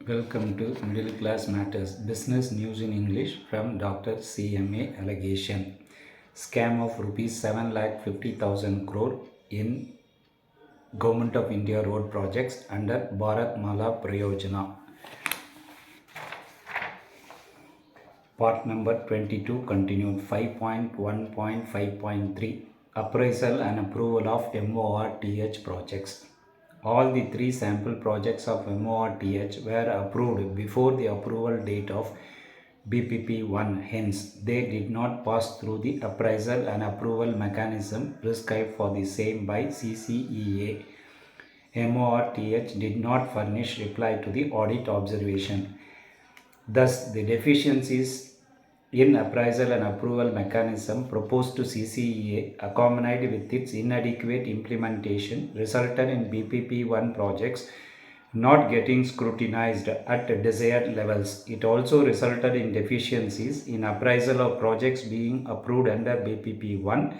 Welcome to Middle Class Matters Business News in English from Dr CMA Alagesan. Scam of rupees 7,50,000 crore in Government of India road projects under Bharatmala pariyojana. Part number 22 continued. 5.1.5.3 Appraisal and approval of MORTH projects. All the three sample projects of MORTH were approved before the approval date of BPP-I. Hence, they did not pass through the appraisal and approval mechanism prescribed for the same by CCEA. MORTH did not furnish reply to the audit observation. Thus, the deficiencies in appraisal and approval mechanism proposed to CCEA, accompanied with its inadequate implementation, resulted in BPP-I projects not getting scrutinized at desired levels. It also resulted in deficiencies in appraisal of projects being approved under BPP-I,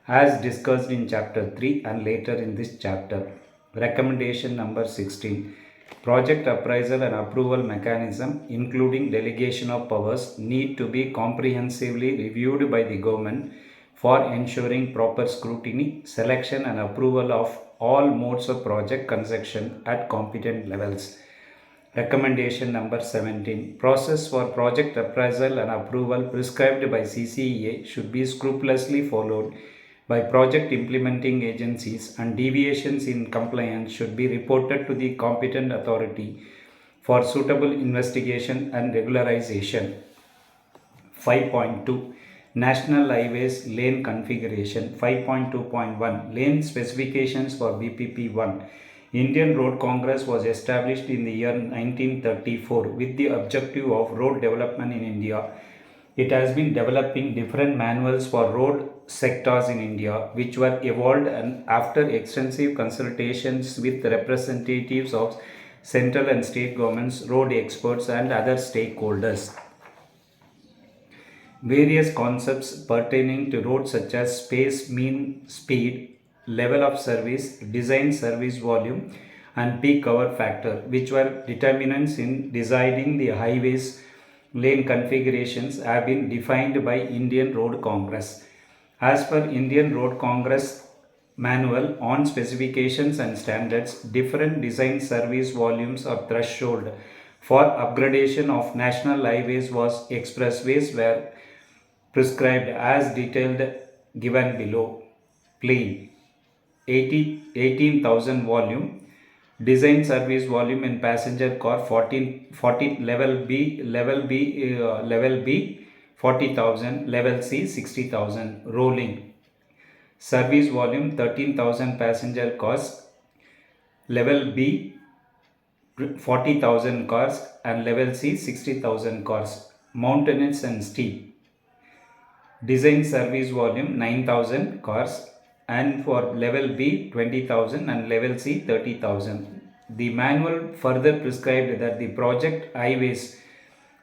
as discussed in Chapter 3 and later in this chapter. Recommendation number 16. Project appraisal and approval mechanism, including delegation of powers, need to be comprehensively reviewed by the government for ensuring proper scrutiny, selection and approval of all modes of project construction at competent levels. Recommendation number 17. Process for project appraisal and approval prescribed by CCEA should be scrupulously followed by project implementing agencies, and deviations in compliance should be reported to the competent authority for suitable investigation and regularization. 5.2 National Highways Lane Configuration. 5.2.1 Lane Specifications for BPP-I. Indian Road Congress was established in the year 1934 with the objective of road development in India. It has been developing different manuals for road sectors in India, which were evolved and after extensive consultations with representatives of central and state governments, road experts and other stakeholders. Various concepts pertaining to roads such as space, mean speed, level of service, design service volume and peak hour factor, which were determinants in deciding the highways lane configurations, have been defined by Indian Road Congress. As per Indian Road Congress manual on specifications and standards, different design service volumes or threshold for upgradation of national highways was expressways were prescribed as detailed given below. Plain 18,000 volume. Design service volume in passenger car 14 level B 40,000, level C 60,000. Rolling service volume 13,000 passenger cars, level B 40,000 cars and level C 60,000 cars. Mountainous and steep. Design service volume 9,000 cars and for level B 20,000 and level C 30,000. The manual further prescribed that the project highways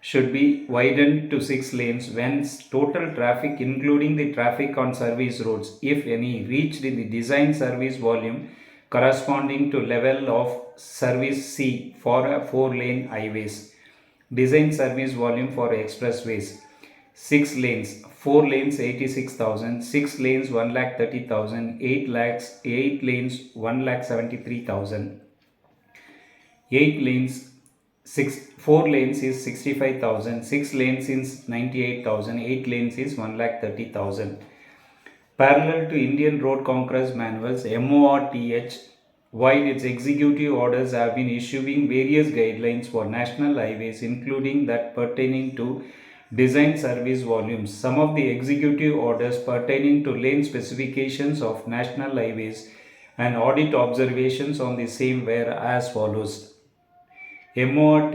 should be widened to 6 lanes when total traffic, including the traffic on service roads, if any, reached in the design service volume corresponding to level of service C for a 4-lane highways. Design service volume for expressways 6 lanes, 4 lanes 86,000, 6 lanes 1,30,000, 8 lanes 1,73,000. 8 lanes 4 lanes is 65,000, 6 lanes is 98,000, 8 lanes is 1,30,000. Parallel to Indian Road Congress manuals, MORTH, while its executive orders have been issuing various guidelines for national highways, including that pertaining to design service volumes. Some of the executive orders pertaining to lane specifications of national highways and audit observations on the same were as follows. MORTH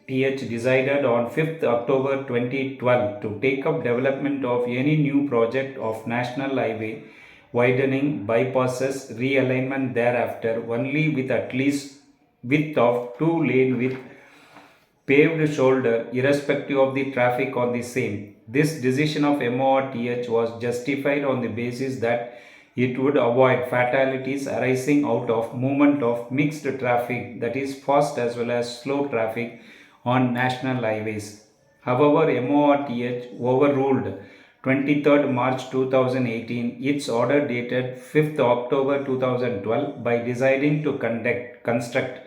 decided on 5th October 2012 to take up development of any new project of national highway, widening, bypasses, realignment thereafter only with at least width of 2 lane with paved shoulder irrespective of the traffic on the same. This decision of MORTH was justified on the basis that It would avoid fatalities arising out of movement of mixed traffic, that is fast as well as slow traffic on national highways. However, MORTH overruled 23rd March 2018 its order dated 5th October 2012 by deciding to construct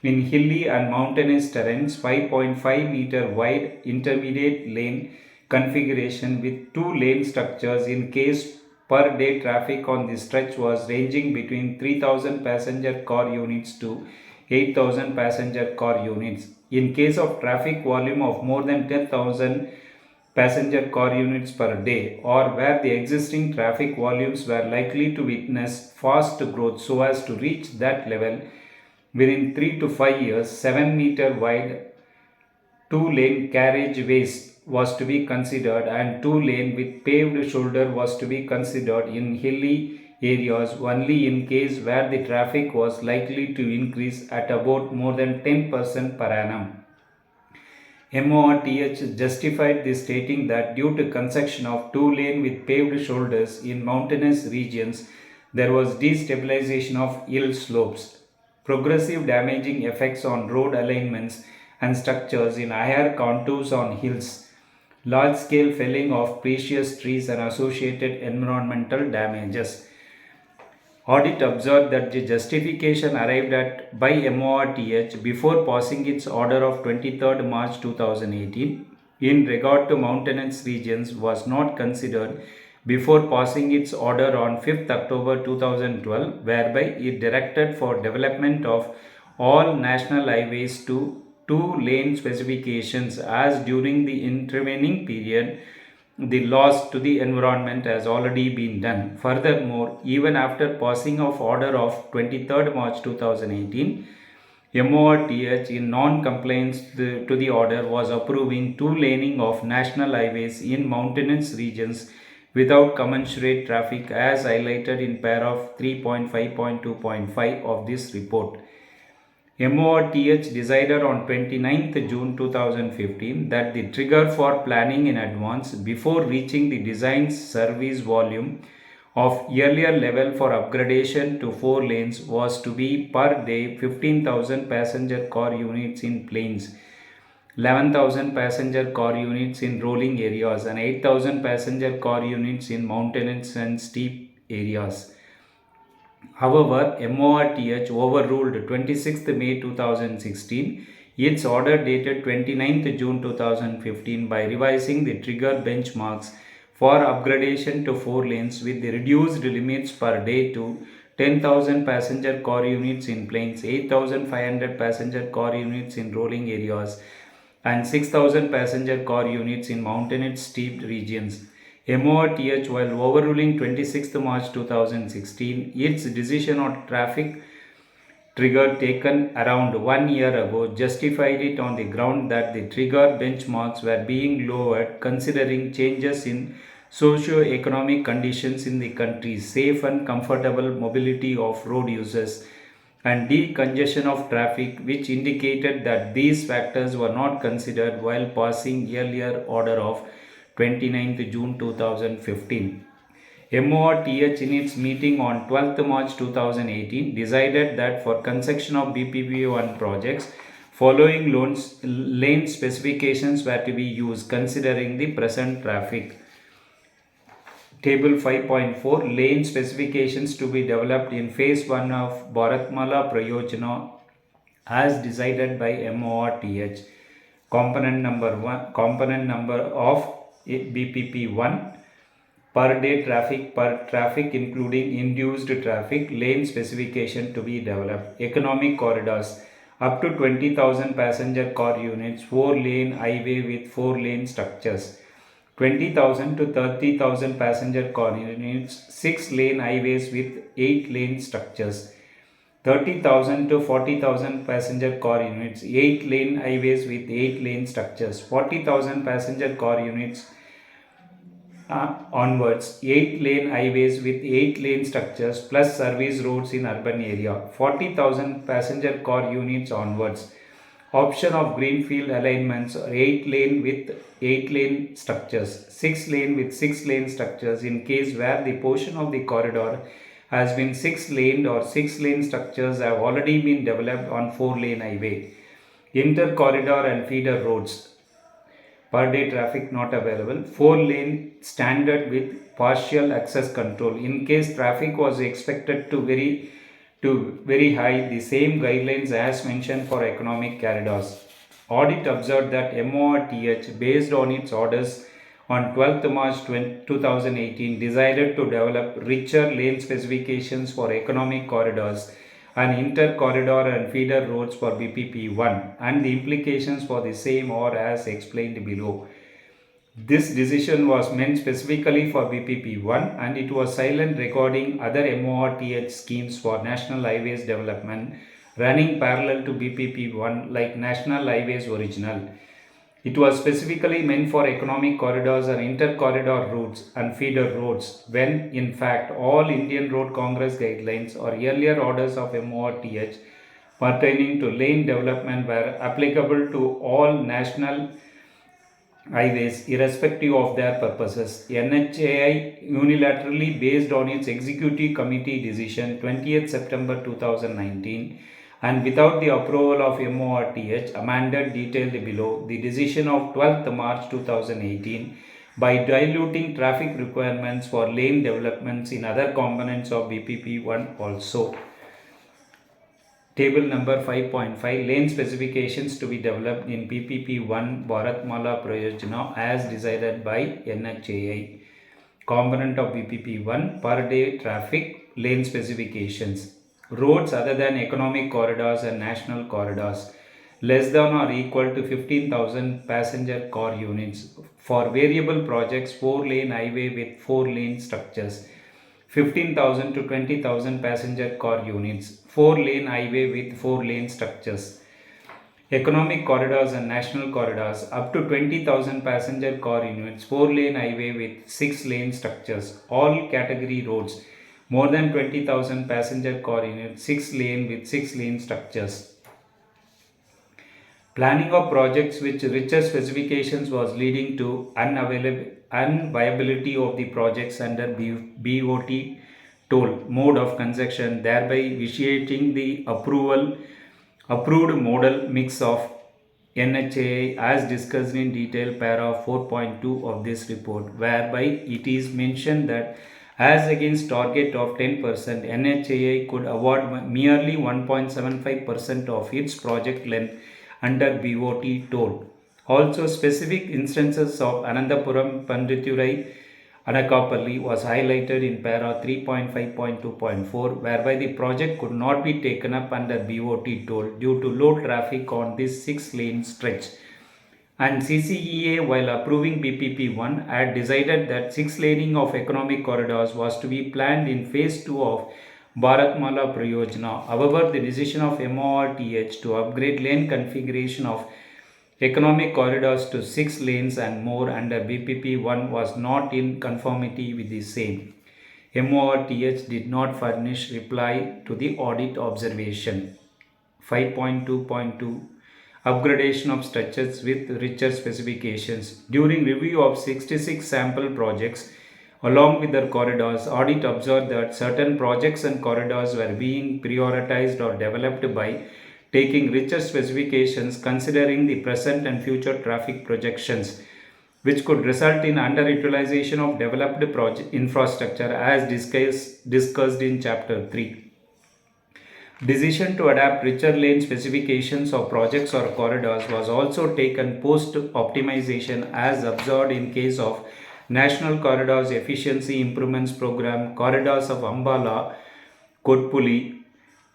in hilly and mountainous terrains 5.5-meter wide intermediate lane configuration with two lane structures in case per day traffic on the stretch was ranging between 3000 passenger car units to 8000 passenger car units. In case of traffic volume of more than 10,000 passenger car units per day, or where the existing traffic volumes were likely to witness fast growth so as to reach that level within 3 to 5 years, 7-meter wide two-lane carriageways was to be considered and two-lane with paved shoulder was to be considered in hilly areas only in case where the traffic was likely to increase at about more than 10% per annum. MORTH justified this stating that due to construction of two-lane with paved shoulders in mountainous regions, there was destabilization of hill slopes, progressive damaging effects on road alignments and structures in higher contours on hills, large-scale felling of precious trees and associated environmental damages. Audit observed that the justification arrived at by MORTH before passing its order of 23rd March 2018 in regard to mountainous regions was not considered before passing its order on 5th October 2012, whereby it directed for development of all national highways to two-lane specifications as during the intervening period the loss to the environment has already been done. Furthermore, even after passing of order of 23rd March 2018, MORTH in non-compliance to the order was approving two-laning of national highways in mountainous regions without commensurate traffic as highlighted in paragraph 3.5.2.5 of this report. MORTH decided on 29th June 2015 that the trigger for planning in advance before reaching the design service volume of earlier level for upgradation to 4 lanes was to be per day 15,000 passenger car units in plains, 11,000 passenger car units in rolling areas and 8,000 passenger car units in mountainous and steep areas. However, MORTH overruled 26th May 2016 its order dated 29th June 2015 by revising the trigger benchmarks for upgradation to 4 lanes with the reduced limits per day to 10,000 passenger car units in plains, 8,500 passenger car units in rolling areas, and 6,000 passenger car units in mountainous steep regions. MORTH, while overruling 26th March 2016, its decision on traffic trigger taken around 1 year ago justified it on the ground that the trigger benchmarks were being lowered considering changes in socio-economic conditions in the country, safe and comfortable mobility of road users, and decongestion of traffic, which indicated that these factors were not considered while passing earlier order of 29th June 2015. MORTH in its meeting on 12th March 2018 decided that for construction of BPP-I projects, following lane specifications were to be used considering the present traffic. Table 5.4 lane specifications to be developed in phase 1 of Bharatmala pariyojana as decided by MORTH. Component number of BPP-I per day traffic including induced traffic lane specification to be developed. Economic corridors up to 20,000 passenger car units, 4-lane highway with 4-lane structures. 20,000 to 30,000 passenger car units, 6-lane highways with 8-lane structures. 30,000 to 40,000 passenger car units, 8-lane highways with 8-lane structures. 40,000 passenger car units onwards, 8-lane highways with 8-lane structures plus service roads in urban area. 40,000 passenger car units onwards, Option of greenfield alignments are 8 lane with 8 lane structures, 6 lane with 6 lane structures in case where the portion of the corridor has been 6 laned or 6 lane structures have already been developed on 4 lane highway. Inter corridor and feeder roads per day traffic not available. 4 lane standard with partial access control. In case traffic was expected to very high, the same guidelines as mentioned for economic corridors. Audit observed that MORTH, based on its orders on 12th March 2018, decided to develop richer lane specifications for economic corridors and inter-corridor and feeder roads for BPP-I, and the implications for the same are as explained below. This decision was meant specifically for BPP-I and it was silent regarding other MORTH schemes for National Highways development running parallel to BPP-I like National Highways Original. It was specifically meant for economic corridors and inter-corridor routes and feeder roads when in fact all Indian Road Congress guidelines or earlier orders of MORTH pertaining to lane development were applicable to all national highways irrespective of their purposes. NHAI unilaterally based on its executive committee decision 20th September 2019 and without the approval of MORTH amended detailed below the decision of 12th March 2018 by diluting traffic requirements for lane developments in other components of BPP-I also. Table number 5.5 Lane specifications to be developed in BPP-I Bharatmala pariyojana as decided by NHAI. Component of BPP-I per day traffic lane specifications. Roads other than economic corridors and national corridors less than or equal to 15,000 passenger car units. For variable projects, 4-lane highway with 4-lane structures. 15,000 to 20,000 passenger car units, 4-lane highway with 4-lane structures. Economic corridors and national corridors up to 20,000 passenger car units, 4-lane highway with 6-lane structures. All category roads more than 20,000 passenger car units, 6-lane with 6-lane structures. Planning of projects with richer specifications was leading to unviability of the projects under BOT toll mode of construction, thereby vitiating the approved model mix of NHAI as discussed in detail para 4.2 of this report, whereby it is mentioned that as against target of 10%, NHAI could award merely 1.75% of its project length under BOT toll. Also, specific instances of Anandapuram, Pandithurai, Anakapalli was highlighted in para 3.5.2.4, whereby the project could not be taken up under BOT toll due to low traffic on this 6-lane stretch. And CCEA, while approving BPP-I, had decided that 6-laning of economic corridors was to be planned in phase 2 of Bharatmala pariyojana. However, the decision of MORTH to upgrade lane configuration of economic corridors to 6 lanes and more under BPP-I was not in conformity with the same. MORTH did not furnish reply to the audit observation. 5.2.2 Upgradation of stretches with richer specifications. During review of 66 sample projects, along with their corridors, audit observed that certain projects and corridors were being prioritized or developed by taking richer specifications considering the present and future traffic projections, which could result in underutilization of developed infrastructure as discussed in Chapter 3. Decision to adapt richer lane specifications of projects or corridors was also taken post-optimization as observed in case of National Corridors Efficiency Improvements Program, Corridors of Ambala, Kotpuli,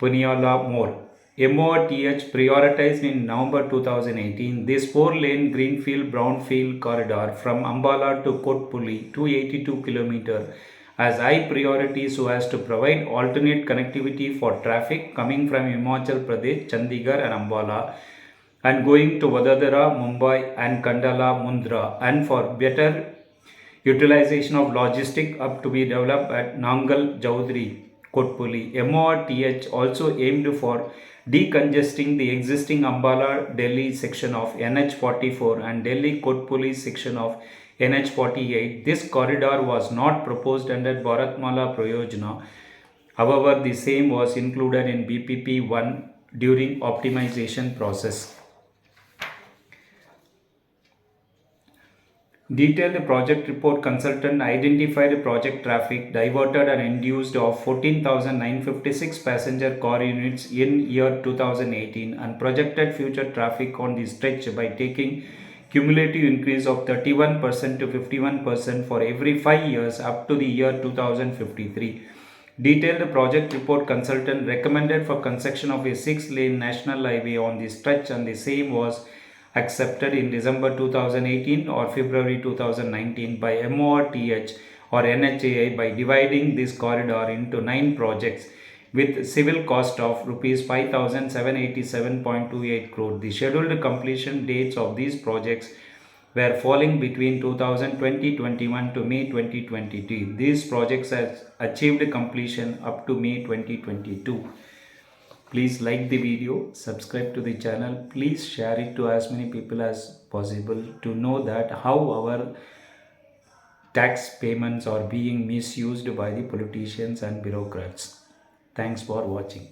Puniala, more. MORTH prioritized in November 2018 this 4-lane greenfield brownfield corridor from Ambala to Kotpuli, 282 km, as high priority so as to provide alternate connectivity for traffic coming from Himachal Pradesh, Chandigarh and Ambala and going to Vadodara, Mumbai and Kandala, Mundra, and for better utilization of logistic up to be developed at Nangal, Chaudhary, Kotpuli. MORTH also aimed for decongesting the existing Ambala Delhi section of NH44 and Delhi Kotpuli section of NH48. This corridor was not proposed under Bharatmala pariyojana. However, the same was included in BPP-I during optimization process. Detailed project report consultant identified project traffic diverted and induced of 14,956 passenger car units in year 2018 and projected future traffic on the stretch by taking cumulative increase of 31% to 51% for every 5 years up to the year 2053. Detailed project report consultant recommended for construction of a 6-lane national highway on the stretch and the same was accepted in December 2018 or February 2019 by MORTH or NHAI by dividing this corridor into 9 projects with civil cost of rupees 5,787.28 crore. The scheduled completion dates of these projects were falling between 2020-21 to May 2022. These projects have achieved completion up to May 2022. Please like the video, subscribe to the channel, please share it to as many people as possible to know that how our tax payments are being misused by the politicians and bureaucrats. Thanks for watching.